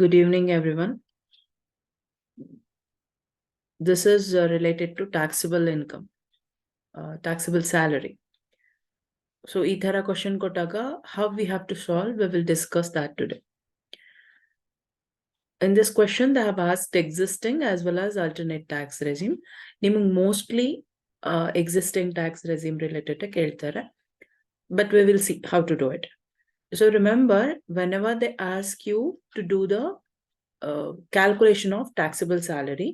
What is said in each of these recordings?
Good evening, everyone. This is related to taxable income, taxable salary. So, ithara question kotaga, how we have to solve, we will discuss that today. In this question, they have asked existing as well as alternate tax regime. Nimung mostly existing tax regime related to keltara, but we will see how to do it. So, remember, whenever they ask you to do the calculation of taxable salary,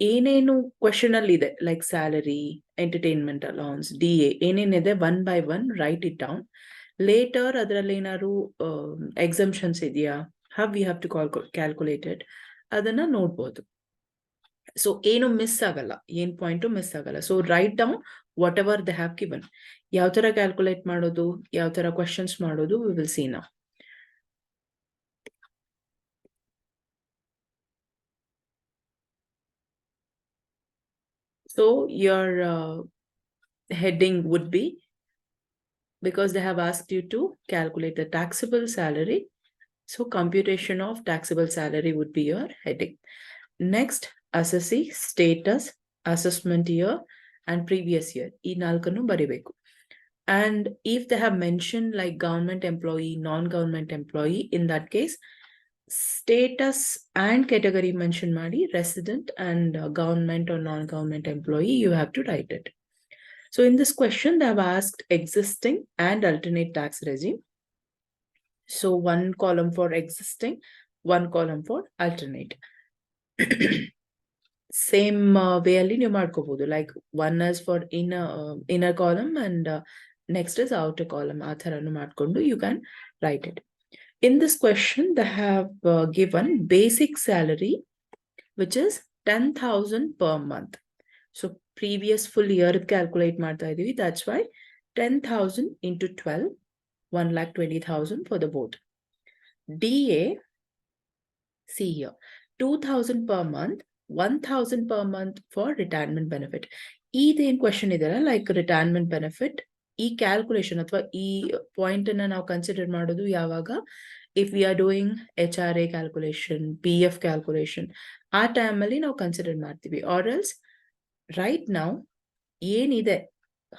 ಏನೇನು question ಅಲ್ಲಿ ಇದೆ like salary entertainment allowance DA ಏನೇನಿದೆ one by one write it down. Later ಅದರಲ್ಲಿ ಏನಾದ್ರು exemptions ಇದೆಯಾ, how we have to calculated ಅದನ್ನ ನೋಡ್ಬೋದು. So ಏನು ಮಿಸ್ ಆಗಲ್ಲ, ಏನ್ ಪಾಯಿಂಟು ಮಿಸ್ ಆಗಲ್ಲ. So write down whatever they have given. ಯಾವ ತರ ಕ್ಯಾಲ್ಕುಲೇಟ್ ಮಾಡೋದು, ಯಾವ ತರ ಕ್ವೆಶನ್ಸ್ ಮಾಡೋದು, we will see now. So your heading would be, because they have asked you to calculate the taxable salary, so computation of taxable salary would be your heading. Next, assessee status, assessment year and previous year. Ee nalkanu baribeku. And if they have mentioned like government employee, non-government employee, in that case, status and category mention madi, resident and government or non-government employee, you have to write it. So in this question, they have asked existing and alternate tax regime. So one column for existing, one column for alternate. Same way ಅಲ್ಲಿ ನೀವು ಮಾಡ್ಕೋಬಹುದು. Like one is for inner column and next is outer column. ಆ ಥರನು ಮಾಡ್ಕೊಂಡು you can write it. In this question, they have given basic salary, which is 10,000 per month. So previous full year calculate ಮಾಡ್ತಾ ಇದೀವಿ. That's why 10,000 into 12, 1,20,000 for the both. DA, see here, 2,000 per month, 1,000 per month for retirement benefit. ಇದೇನ್ question ಇದೆಲ್ಲ like retirement benefit, ಈ calculation ಅಥವಾ ಈ point ಅನ್ನ ನಾವು consider ಮಾಡೋದು ಯಾವಾಗ, if we are doing HRA calculation, PF calculation, ಆ ಟೈಮಲ್ಲಿ ನಾವು ಕನ್ಸಿಡರ್ ಮಾಡ್ತೀವಿ. ಆರ್ ಎಲ್ಸ್ ರೈಟ್ ನಾವು ಏನಿದೆ,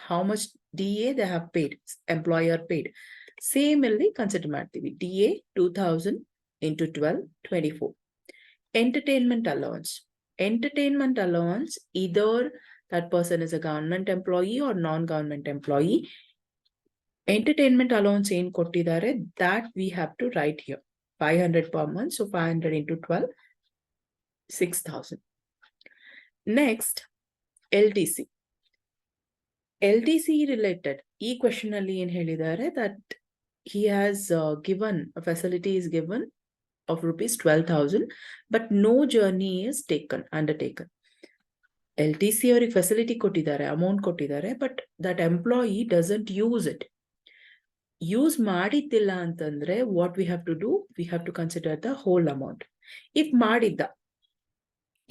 how much DA they have paid, employer paid, same ಅಲ್ಲಿ ಕನ್ಸಿಡರ್ ಮಾಡ್ತೀವಿ. DA 2,000 into 12, 24. Entertainment allowance. Entertainment allowance, either that person is a government employee or non-government employee. Entertainment allowance in kottidare, that we have to write here. 500 per month, so 500 into 12, 6,000. Next, LTC. LTC related, ee question alli en helidare that he has given, a facility is given of rupees 12,000, but no journey is undertaken. LTC or facility kottidare, amount kottidare, but that employee doesn't use it. Use madidilla antandre, what we have to do, we have to consider the whole amount. If madidda,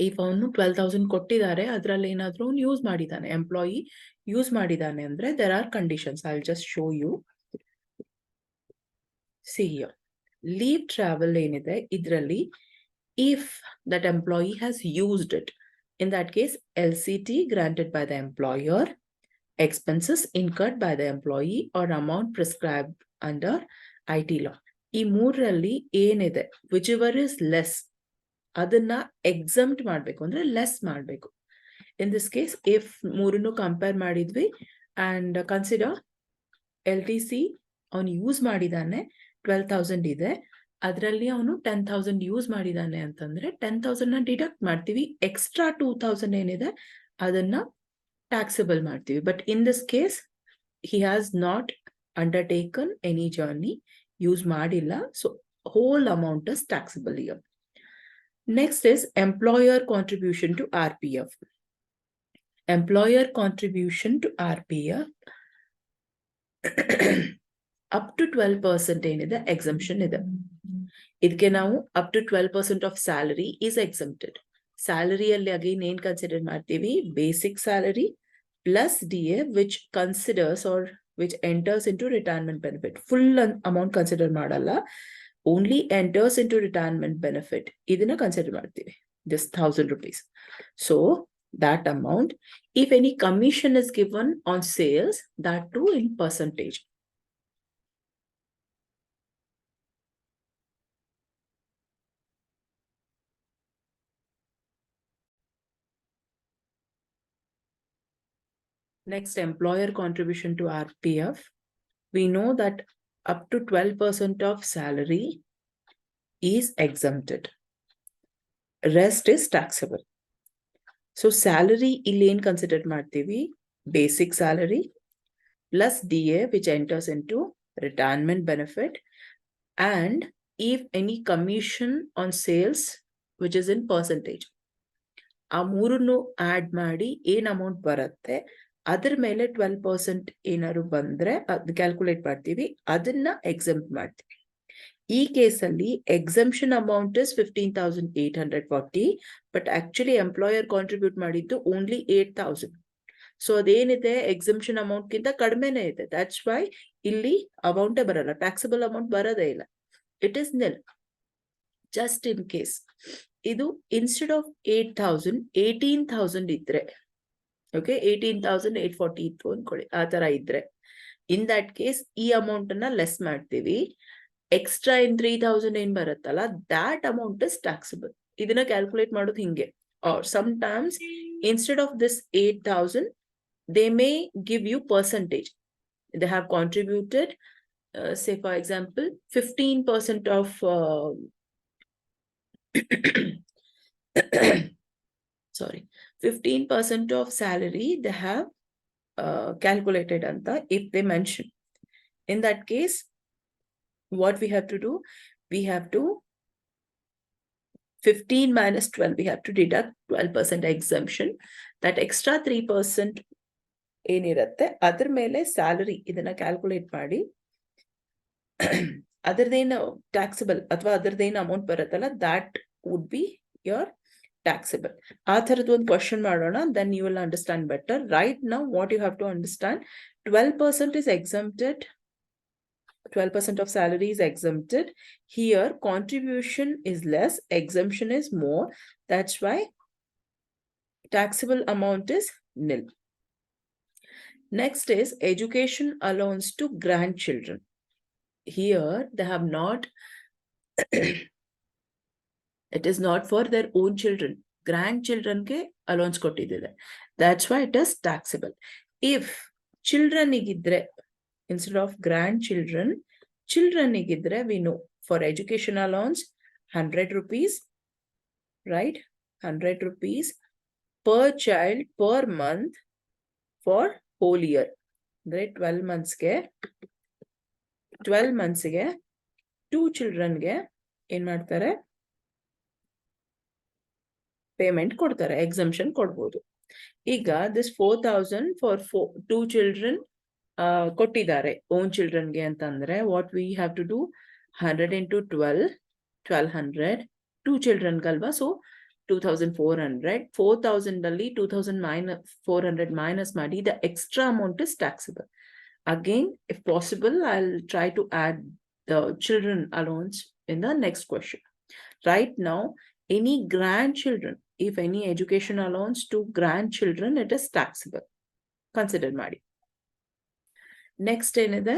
if avanu 12,000 kottidare, adralli enadru use madidane, employee use madidane andre, there are conditions. I'll just show you. See here. Leave travel ಏನಿದೆ ಇದರಲ್ಲಿ, if that employee has used it, in that case LCT granted by the employer, expenses incurred by the employee or amount prescribed under IT law. ಈ ಮೂರರಲ್ಲಿ ಏನಿದೆ, whichever is less, ಅದನ್ನ exempt ಮಾಡಬೇಕು, ಅಂದ್ರೆ less ಮಾಡಬೇಕು. In this case, if ಮೂರನ್ನು compare ಮಾಡಿದ್ವಿ and consider LTC ಅವನು ಯೂಸ್ ಮಾಡಿದಾನೆ 12,000 ಇದೆ, ಅದರಲ್ಲಿ ಅವನು 10,000 ಯೂಸ್ ಮಾಡಿದಾನೆ ಅಂತಂದ್ರೆ 10,000 ನ ಡಿಡಕ್ಟ್ ಮಾಡ್ತೀವಿ, ಎಕ್ಸ್ಟ್ರಾ 2,000 ಏನಿದೆ ಅದನ್ನ ಟ್ಯಾಕ್ಸಬಲ್ ಮಾಡ್ತೀವಿ. But in this case he has not undertaken any journey, use ಮಾಡಿಲ್ಲ, so whole amount is taxable year. Next is employer contribution to RPF. Employer contribution to RPF up to 12% ಏನಿದೆ exemption ಇದೆ. ಇದಕ್ಕೆ ನಾವು up to 12% of salary is exempted. ಸ್ಯಾಲರಿಯಲ್ಲಿ again ಏನ್ consider ಮಾಡ್ತೀವಿ, basic salary plus DA which considers or which enters into retirement benefit. Full amount consider ಮಾಡಲ್ಲ, only enters into retirement benefit. ಇದನ್ನ consider ಮಾಡ್ತೀವಿ. This 1,000 rupees. So that amount, if any commission is given on sales, that too in percentage. Next, employer contribution to RPF. We know that up to 12% of salary is exempted. Rest is taxable. So salary illen considered ಮಾಡ್ತೀವಿ, basic salary plus DA which enters into retirement benefit, and if any commission on sales which is in percentage. ಆ ಮೂರನ್ನು add ಮಾಡಿ ಏನ್ amount ಬರುತ್ತೆ ಅದ್ರ ಮೇಲೆ 12% ಏನಾದ್ರು ಬಂದ್ರೆ ಅದು ಕ್ಯಾಲ್ಕುಲೇಟ್ ಮಾಡ್ತೀವಿ, ಅದನ್ನ ಎಕ್ಸೆಂಪ್ಟ್ ಮಾಡ್ತೀವಿ. ಈ ಕೇಸಲ್ಲಿ exemption amount is 15,840, but actually employer contribute ಮಾಡಿದ್ದು ಓನ್ಲಿ 8,000. ಸೊ ಅದೇನಿದೆ ಎಕ್ಸೆಂಪ್ಷನ್ ಅಮೌಂಟ್ ಗಿಂತ ಕಡಿಮೆನೇ ಇದೆ. ದಟ್ಸ್ ವೈ ಇಲ್ಲಿ ಅಮೌಂಟೇ ಬರಲ್ಲ, ಟ್ಯಾಕ್ಸಬಲ್ ಅಮೌಂಟ್ ಬರೋದೇ ಇಲ್ಲ. It is nil. Just in case ಇದು ಇನ್ಸ್ಟೆಡ್ ಆಫ್ 8,000 18,000 ಇದ್ರೆ, ಓಕೆ, 18,840 ಇತ್ತು ಅನ್ಕೊಳ್ಳಿ, ಆ ತರ ಇದ್ರೆ ಇನ್ ದಟ್ ಕೇಸ್ ಈ ಅಮೌಂಟ್ ಅನ್ನ ಲೆಸ್ ಮಾಡ್ತೀವಿ. ಎಕ್ಸ್ಟ್ರಾ ಇನ್ 3,000 ಏನ್ ಬರುತ್ತಲ್ಲ, ದಾಟ್ ಅಮೌಂಟ್ ಇಸ್ ಟ್ಯಾಕ್ಸಬಲ್. ಇದನ್ನ ಕ್ಯಾಲ್ಕುಲೇಟ್ ಮಾಡೋದು ಹಿಂಗೆ. Or sometimes instead of this 8,000 they may give you percentage. They have contributed, say for example 15% of sorry, 15% of salary they have calculated anta if they mention. In that case, what we have to do, we have to 15 minus 12, we have to deduct 12% exemption. That extra 3% ಏನಿರುತ್ತೆ ಅದ್ರ ಮೇಲೆ salary ಇದನ್ನ calculate ಮಾಡಿ ಅದರದೇನು taxable ಅಥವಾ ಅದರದೇನು amount ಬರುತ್ತಲ್ಲ, that would be your taxable. ಆ ಥರದ್ದು ಒಂದು ಕ್ವಶನ್ ಮಾಡೋಣ, then you will understand better. Right now what you have to understand, 12% is exempted, 12% of salary is exempted. Here contribution is less, exemption is more. That's why taxable amount is nil. Next is education allowance to grandchildren. Here they have not, it is not for their own children. Grandchildren ke allowance kottidide. That's why it is taxable. If children igidre, instead of grandchildren, children igidre, we know for education allowance 100 rupees, right? 100 rupees per child per month for whole year. Right? 12 months ge 2 children ge ಏನ್ ಮಾಡ್ತಾರೆ, payment ಕೊಡ್ತಾರೆ, exemption ಕೊಡ್ಬೋದು. ಈಗ this 4,000 for 2 children ಕೊಟ್ಟಿದ್ದಾರೆ own ಚಿಲ್ಡ್ರನ್ಗೆ ಅಂತಂದ್ರೆ, what we have to do, 100 into 12, 1,200, 2 childrenಗಲ್ವಾ, so 2,400. 4,000 ಅಲ್ಲಿ 2,400 minus ಮಾಡಿ, the extra amount is taxable. Again, if possible, I'll try to add the children allowance in the next question. Right now, any grandchildren, if any education allowance to grandchildren, it is taxable. Consider ಮಾಡಿ. Next ಏನಿದೆ,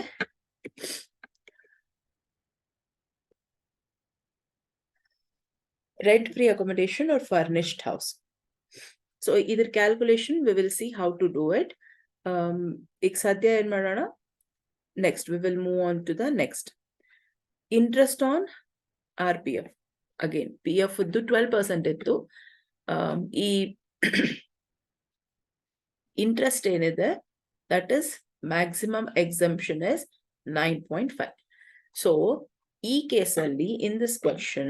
rent-free accommodation or furnished house. So either calculation, we will see how to do it. ಈಗ ಸದ್ಯ ಏನ್ ಮಾಡೋಣ, next we will move on to the next. Interest on RPF. Again, PF ಇದ್ದು 12% ಇತ್ತು. ಈ interest ಏನಿದೆ, that is maximum exemption is 9.5. So ಈ ಕೇಸಲ್ಲಿ in this question,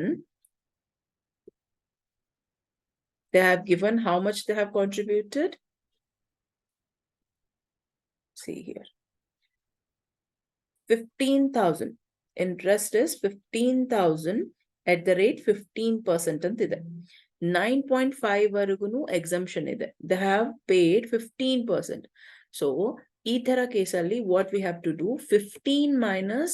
they have given how much they have contributed. See here, 15,000. Interest is 15,000 at the rate 15% antide. 9.5 varugunu exemption ide. They have paid 15%. So ಈ ತರ ಕೇಸಲ್ಲಿ what we have to do 15 minus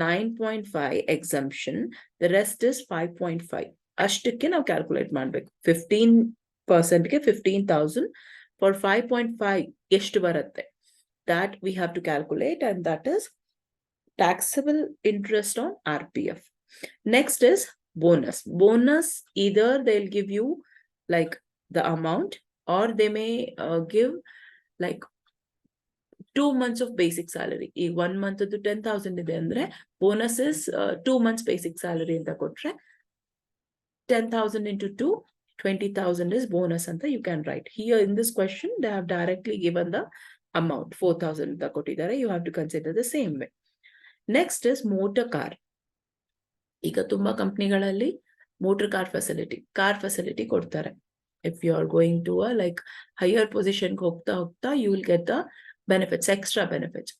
9.5 exemption, the rest is 5.5. ಅಷ್ಟಕ್ಕೆ ನಾವು calculate ಮಾಡಬೇಕು. 15%ಗೆ 15,000 for 5.5 ಎಷ್ಟು ಬರುತ್ತೆ, that we have to calculate, and that is taxable interest on RPF. Next is bonus. Bonus, either they'll give you like the amount, or they may give like 2 months of basic salary. ಈ 1 month 10,000 ಇದೆ ಅಂದ್ರೆ bonus is 2 months basic salary ಅಂತ ಕೊಟ್ರೆ 10,000 into 2, 20,000 is bonus ಅಂತ you can write. Here in this question they have directly given the amount 4,000 ಅಂತ ಕೊಟ್ಟಿದ್ದಾರೆ. You have to consider the same way. Next is motor car. ಈಗ ತುಂಬಾ ಕಂಪ್ನಿಗಳಲ್ಲಿ motor car facility ಕೊಡ್ತಾರೆ. If you are going to a like higher position ಹೋಗ್ತಾ you will get the benefits, extra benefits.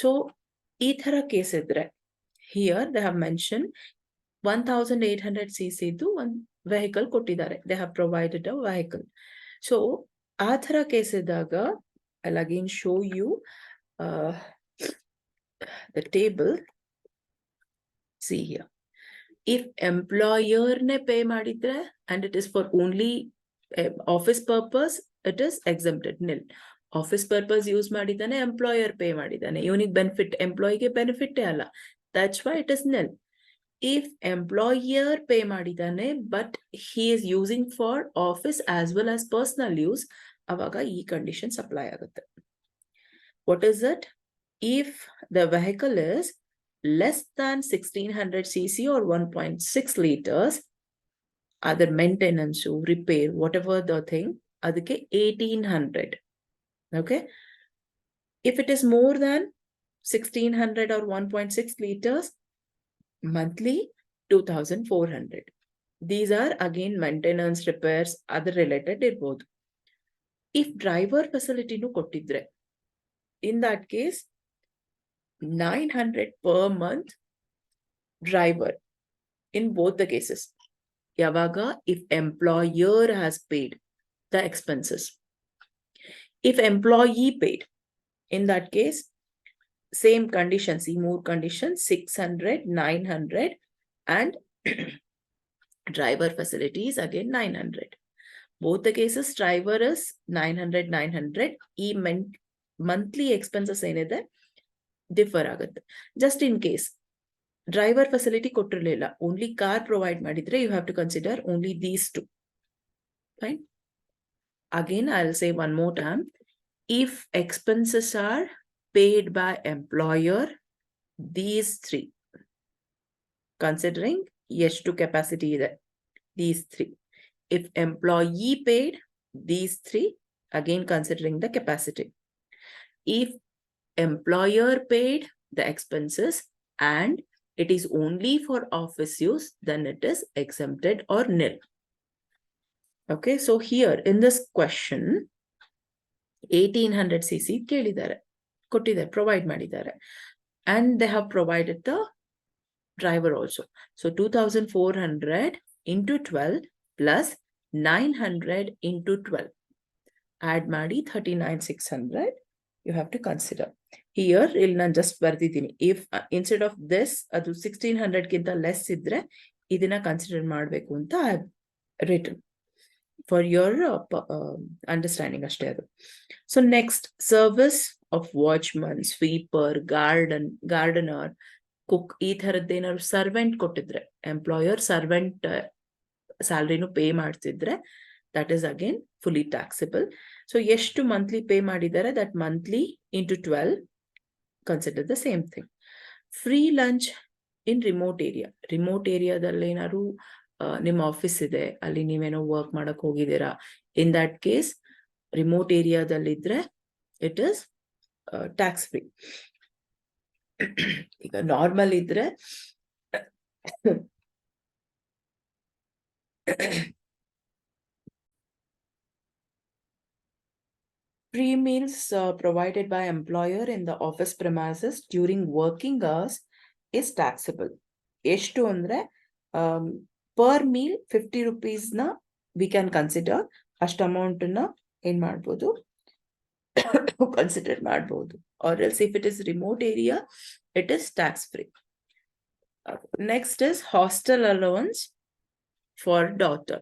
So ಈ ತರ case ಇದ್ರೆ here they have mentioned 1800 cc ಇದು ಒಂದು vehicle ಕೊಟ್ಟಿದ್ದಾರೆ. They have provided a vehicle. So ಆ ತರ ಕೇಸ್ ಇದ್ದಾಗ I'll again show you the table. See here. If employer ne pay ಮಾಡಿದ್ರೆ and it is for only office purpose, it is exempted, nil. Office purpose use ಮಾಡಿದಾನೆ, employer pay ಮಾಡಿದಾನೆ, ಇವನಿಗೆ benefit, employeeಗೆ benefit ಅಲ್ಲ, that's why it is nil. If employer pay ಮಾಡಿದಾನೆ but he is using for office as well as personal use, ಅವಾಗ ಈ conditions apply ಆಗುತ್ತೆ. What is it? If the vehicle is less than 1600 cc or 1.6 liters, other maintenance, repair, whatever the thing, adike 1800. Okay. If it is more than 1600 or 1.6 liters, monthly 2,400. These are again maintenance, repairs, other related irbodu. If driver facility nu kottidre, in that case 900 per month driver in both the cases. Yavaga, if employer has paid the expenses. If employee paid, in that case, same conditions, more conditions, 600, 900, and driver facilities again 900. Both the cases, driver is 900, 900. E monthly expenses ಏನಇದೆ differ ಆಗುತ್ತೆ. Just in case driver facility ಕೊಟ್ಟಿರಲಿಲ್ಲ, only car provide ಮಾಡಿದ್ರೆ, you have to consider only these two. Fine. Again, I'll say one more time. If expenses are paid by employer, these three, considering ಎಷ್ಟು capacity ಇದೆ, these three. If employee paid, these three, again considering the capacity. If employer paid the expenses and it is only for office use, then it is exempted or nil. Okay, so here in this question 1800 cc ಕೇಳಿದ್ದಾರೆ, ಕೊಟ್ಟಿದ್ದಾರೆ, provide ಮಾಡಿದ್ದಾರೆ, and they have provided the driver also. So 2,400 into 12 plus 900 into 12, add ಮಾಡಿ 39,600 you have to consider. Here ಇಲ್ಲಿ ನಾನು just ಬರ್ದಿದ್ದೀನಿ, if instead of this ಅದು 1600 ಗಿಂತ less ಇದ್ರೆ ಇದನ್ನ ಕನ್ಸಿಡರ್ ಮಾಡಬೇಕು ಅಂತ I have written for your understanding ಅಷ್ಟೇ ಅದು. So next, service of watchman, sweeper, gardener, cook, ಈ ಥರದ್ದೇನಾದ್ರು ಸರ್ವೆಂಟ್ ಕೊಟ್ಟಿದ್ರೆ, ಎಂಪ್ಲಾಯರ್ ಸರ್ವೆಂಟ್ ಸ್ಯಾಲರಿನೂ ಪೇ ಮಾಡ್ತಿದ್ರೆ, that is again fully taxable. So ಎಷ್ಟು monthly pay ಮಾಡಿದ್ದಾರೆ, that monthly into 12, consider the same thing. Free lunch in remote area. Remote area ದಲ್ಲಿ ಏನಾದ್ರು ನಿಮ್ಮ office ಇದೆ, ಅಲ್ಲಿ ನೀವೇನೋ ವರ್ಕ್ ಮಾಡಕ್ ಹೋಗಿದ್ದೀರಾ, in that case remote ಏರಿಯಾದಲ್ಲಿದ್ರೆ it is tax free. ಈಗ ನಾರ್ಮಲ್ ಇದ್ರೆ free meals provided by employer in the office premises during working hours is taxable. ಎಷ್ಟು ಅಂದ್ರೆ per meal 50 rupees ನ we can consider, ಅಷ್ಟು ಅಮೌಂಟ್ ನ ಏನ್ ಮಾಡ್ಬೋದು, ಕನ್ಸಿಡರ್ ಮಾಡಬಹುದು. Or else if it is remote area, it is tax free. Next is hostel allowance for daughter.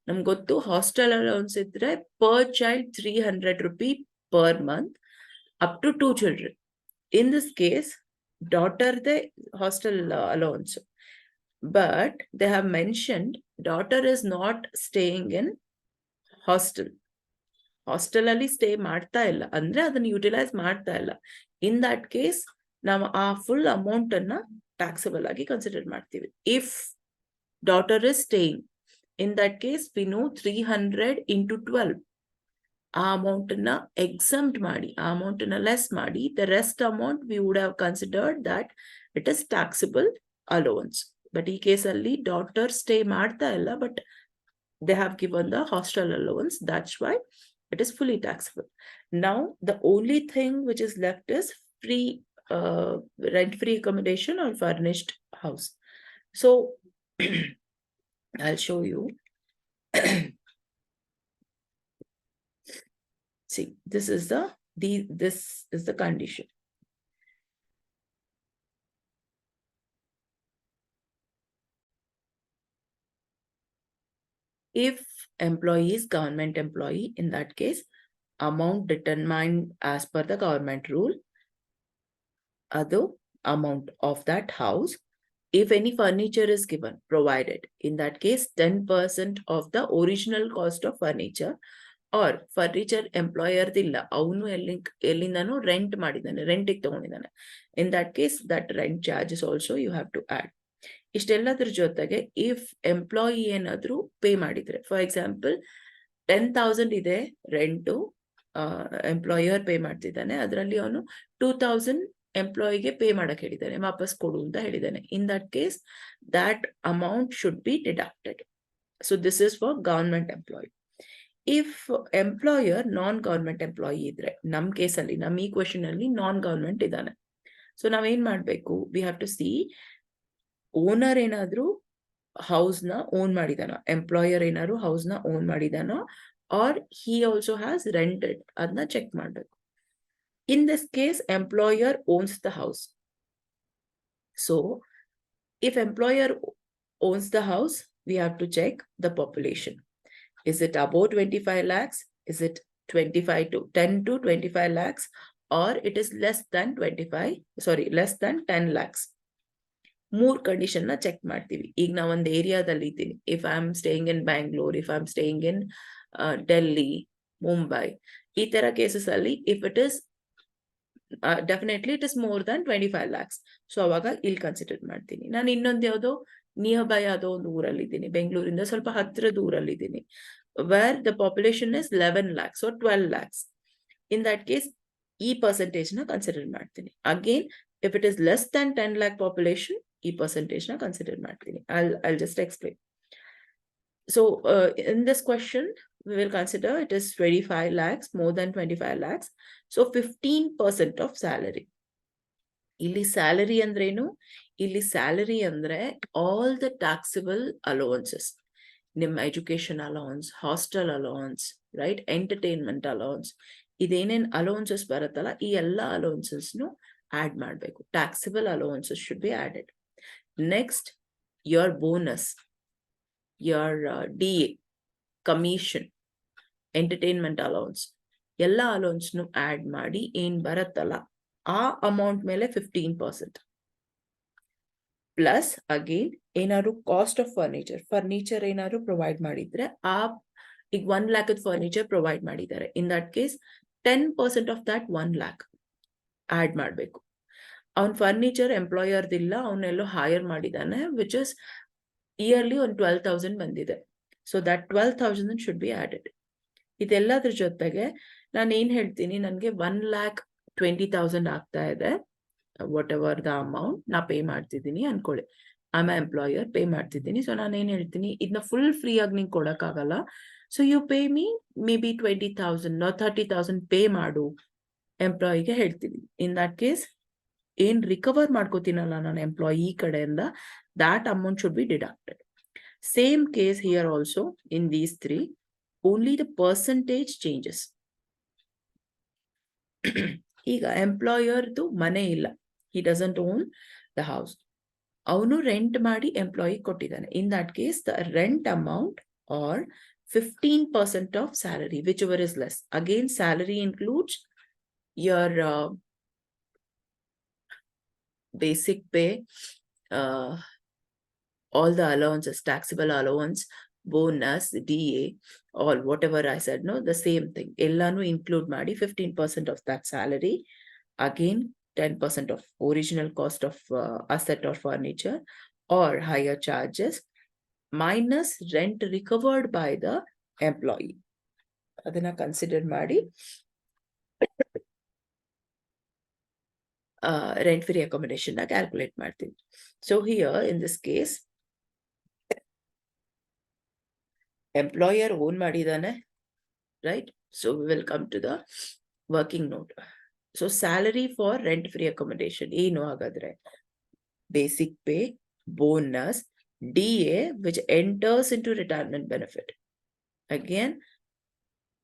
ನಮ್ಗೆ ಗೊತ್ತು ಹಾಸ್ಟೆಲ್ ಅಲೌನ್ಸ್ ಇದ್ರೆ per child 300 rupee per month up to 2 children. In this case, daughter the hostel allowance, but they have mentioned daughter is not staying in hostel. Hostel ಅಲ್ಲಿ stay ಮಾಡ್ತಾ ಇಲ್ಲ ಅಂದ್ರೆ ಅದನ್ನ utilise ಮಾಡ್ತಾ ಇಲ್ಲ. ಇನ್ ದಟ್ ಕೇಸ್ ನಾವು ಆ ಫುಲ್ ಅಮೌಂಟ್ ಅನ್ನ ಟ್ಯಾಕ್ಸಬಲ್ ಆಗಿ ಕನ್ಸಿಡರ್ ಮಾಡ್ತೀವಿ. If daughter is staying, in that case we know 300 into 12, ಆ ಅಮೌಂಟ್ ಅನ್ನ ಎಕ್ಸಮ್ಟ್ ಮಾಡಿ, ಆ ಅಮೌಂಟ್ ಅನ್ನ ಲೆಸ್ ಮಾಡಿ, the rest amount we would have considered that it is taxable allowance. But ಈ ಕೇಸಲ್ಲಿ ಡಾಟರ್ ಸ್ಟೇ ಮಾಡ್ತಾ ಇಲ್ಲ, but they have given the hostel allowance, that's why it is fully taxable. Now the only thing which is left is free rent-free accommodation or furnished house. So I'll show you. See, this is the condition. If employee is government employee, in that case, amount determined as per the government rule, other amount of that house. If any furniture is given, provided, in that case, 10% of the original cost of furniture, or furniture employer dilla, avunu ellindano rent madidane, rent ಗೆ ತಗೊಂಡಿದ್ದಾನೆ. In that case, that rent charges also you have to add. ಇಷ್ಟೆಲ್ಲದ್ರ ಜೊತೆಗೆ if employee ಏನಾದ್ರು pay ಮಾಡಿದ್ರೆ, for example 10,000 ಇದೆ rent, employer pay ಮಾಡ್ತಿದ್ದಾನೆ, ಅದರಲ್ಲಿ ಅವನು 2,000 ಎಂಪ್ಲಾಯಿಗೆ pay ಮಾಡಕ್ ಹೇಳಿದ್ದಾನೆ, ವಾಪಸ್ ಕೊಡು ಅಂತ ಹೇಳಿದ್ದಾನೆ. ಇನ್ that case that amount should be deducted. So this is for government employee. If employer non government employee ಇದ್ರೆ, ನಮ್ ಕೇಸಲ್ಲಿ, ನಮ್ ಈ ಕ್ವೆಶನ್ ಅಲ್ಲಿ ನಾನ್ ಗವರ್ಮೆಂಟ್ ಇದ್ದಾನೆ. ಸೊ ನಾವೇನ್ ಮಾಡ್ಬೇಕು, we have to see owner ಏನಾದ್ರು ಹೌಸ್ ನ ಓನ್ ಮಾಡಿದಾನೋ, ಎಂಪ್ಲಾಯರ್ ಏನಾದ್ರು ಹೌಸ್ ನ ಓನ್ ಮಾಡಿದಾನೋ, or he also has rented, ಅದನ್ನ ಚೆಕ್ ಮಾಡ್ಬೇಕು. In this case employer owns the house. So if employer owns the house, we have to check the population. Is it above 25 lakhs? Is it 10 to 25 lakhs? Or it is less than 10 lakhs? ಮೂರ್ condition ನ check ಮಾಡ್ತೀವಿ. ಈಗ ನಾ ಒಂದ್ ಏರಿಯಾದಲ್ಲಿ ಇದ್ದೀನಿ, if I am staying in Bangalore, if I am staying in Delhi, Mumbai, ಈ ತರ ಕೇಸಸ್ ಅಲ್ಲಿ if it is definitely it is more than 25 lakhs, so ಅವಾಗ ಇಲ್ಲಿ ಕನ್ಸಿಡರ್ ಮಾಡ್ತೀನಿ. ನಾನು ಇನ್ನೊಂದು ಯಾವುದೋ ನಿಯರ್ ಬೈ ಯಾವುದೋ ಒಂದು ಊರಲ್ಲಿ ಇದ್ದೀನಿ, ಬೆಂಗಳೂರಿಂದ ಸ್ವಲ್ಪ ಹತ್ತಿರದ ಊರಲ್ಲಿ ಇದ್ದೀನಿ, where the population is 11 lakhs or 12 lakhs. In that case ಈ ಪರ್ಸೆಂಟೇಜ್ ನ ಕನ್ಸಿಡರ್ ಮಾಡ್ತೀನಿ. Again if it is less than 10 lakh population, ಈ percentage na consider ಮಾಡ್ತೀನಿ. I'll just explain. So in this question, we will consider it is 25 lakhs, more than 25 lakhs. So 15% of salary. ಇಲ್ಲಿ salary ಅಂದ್ರೇನು? ಇಲ್ಲಿ salary ಅಂದ್ರೆ all the taxable allowances. ನಿಮ್ಮ education allowance, hostel allowance, right? Entertainment allowance. ಇದೇನೇನ್ allowances ಬರುತ್ತಲ್ಲ, ಈ ಎಲ್ಲ allowances ನು add ಮಾಡಬೇಕು. Taxable allowances should be added. Next, your bonus, your DA, commission, entertainment allowance, ಎಲ್ಲ allowance ನು add ಮಾಡಿ ಏನ್ ಬರುತ್ತಲ್ಲ ಆ ಅಮೌಂಟ್ ಮೇಲೆ 15%. ಪ್ಲಸ್ ಅಗೇನ್ ಏನಾದ್ರು ಕಾಸ್ಟ್ ಆಫ್ ಫರ್ನಿಚರ್ ಏನಾದ್ರು ಪ್ರೊವೈಡ್ ಮಾಡಿದ್ರೆ, ಈಗ 1 lakh ಫರ್ನಿಚರ್ ಪ್ರೊವೈಡ್ ಮಾಡಿದ್ದಾರೆ, in that case 10% of that 1 lakh add ಮಾಡಬೇಕು. ಅವನ್ ಫರ್ನಿಚರ್ ಎಂಪ್ಲಾಯರ್ದಿಲ್ಲ, ಅವನ್ನೆಲ್ಲೋ ಹೈರ್ ಮಾಡಿದಾನೆ, ವಿಚ್ ಇಸ್ ಇಯರ್ಲಿ ಒಂದು 12,000 ಬಂದಿದೆ. So that 12,000 should be added. ಇದೆಲ್ಲದ್ರ ಜೊತೆಗೆ ನಾನು ಏನ್ ಹೇಳ್ತೀನಿ, ನನ್ಗೆ 1,20,000 ಆಗ್ತಾ ಇದೆ, ವಾಟ್ ಎವರ್ ದ ಅಮೌಂಟ್ ನಾ ಪೇ ಮಾಡ್ತಿದ್ದೀನಿ ಅನ್ಕೊಳ್ಳಿ, ಆಮ್ ಎಂಪ್ಲಾಯರ್ ಪೇ ಮಾಡ್ತಿದ್ದೀನಿ. ಸೊ ನಾನು ಏನ್ ಹೇಳ್ತೀನಿ, ಇದನ್ನ ಫುಲ್ ಫ್ರೀ ಆಗಿ ನಿಂಗೆ ಕೊಡಕ್ಕಾಗಲ್ಲ, so you pay may be 20,000 30,000 pay ಮಾಡು ಎಂಪ್ಲಾಯಿಗೆ ಹೇಳ್ತೀನಿ. ಇನ್ ದಟ್ ಕೇಸ್ ಏನ್ ರಿಕವರ್ ಮಾಡ್ಕೋತೀನಲ್ಲ ನಾನು ಎಂಪ್ಲಾಯಿ ಕಡೆಯಿಂದ, that amount should be deducted. Same case here also, in these three, only the percentage changes. ಈಗ ಎಂಪ್ಲಾಯರ್ದು ಮನೆ ಇಲ್ಲ, he doesn't own the house. ಅವನು ರೆಂಟ್ ಮಾಡಿ ಎಂಪ್ಲಾಯಿ ಕೊಟ್ಟಿದ್ದಾನೆ. In that case the rent amount are 15% of salary, whichever is less. Again, salary includes your basic pay, all the allowances, taxable allowance, bonus, DA, or whatever I said, no, the same thing. Ellanu include ಮಾಡಿ 15% of that salary. Again, 10% of original cost of asset or furniture or higher charges minus rent recovered by the employee. ಅದನ್ನ consider ಮಾಡಿ rent free accommodation na calculate ಮಾಡ್ತೀವಿ. So here in this case, employer own ಮಾಡಿದಾನೆ, right? So we will come to the working note. So salary for rent free accommodation ಏನು ಹಾಗಾದ್ರೆ basic pay, bonus, DA which enters into retirement benefit, again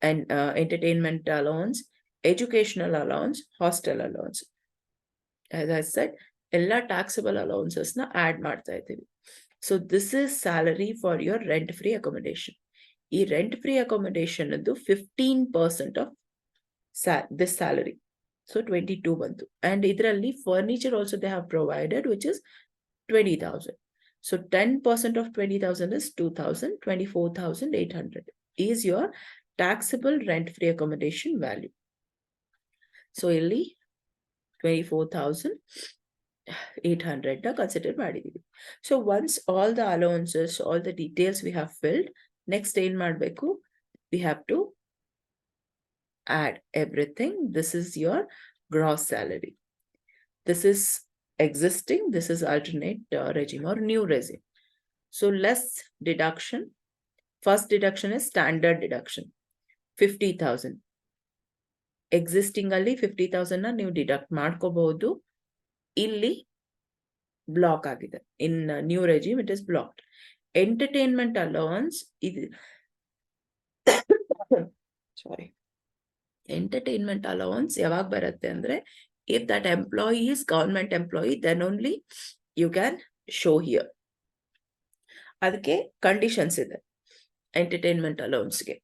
and entertainment allowance, educational allowance, hostel allowance. As I said, ಎಲ್ಲ taxable allowances na add ಮಾಡ್ತಾ ಇದ್ದೀವಿ. So this is salary for your rent free accommodation. ಈ rent free accommodation ಅದು 15% of this salary. So 22 ಬಂತು. And ಇದರಲ್ಲಿ furniture also they have provided, which is 20,000. So 10% of 20,000 is 2,000, 24,800 is your taxable rent free accommodation value. So ಇಲ್ಲಿ 24,800 consider ಮಾಡಿದೀವಿ. So once all the allowances, all the details we have filled, next ಏನ್ ಮಾಡಬೇಕು, we have to add everything. This is your gross salary. This is existing, this is alternate regime or new regime. So less deduction. First deduction is standard deduction, 50,000. Existing ಅಲ್ಲಿ 50,000 ನೀವು deduct ಮಾಡ್ಕೋಬಹುದು. ಇಲ್ಲಿ block ಆಗಿದೆ. In new regime it is blocked. Entertainment allowance ಇದು sorry entertainment ಅಲೋವನ್ಸ್ ಯಾವಾಗ ಬರುತ್ತೆ ಅಂದ್ರೆ, if that employee is government employee, then only you can show here. ಅದಕ್ಕೆ ಕಂಡೀಷನ್ಸ್ ಇದೆ ಎಂಟರ್ಟೈನ್ಮೆಂಟ್ ಅಲೋವನ್ಸ್ಗೆ.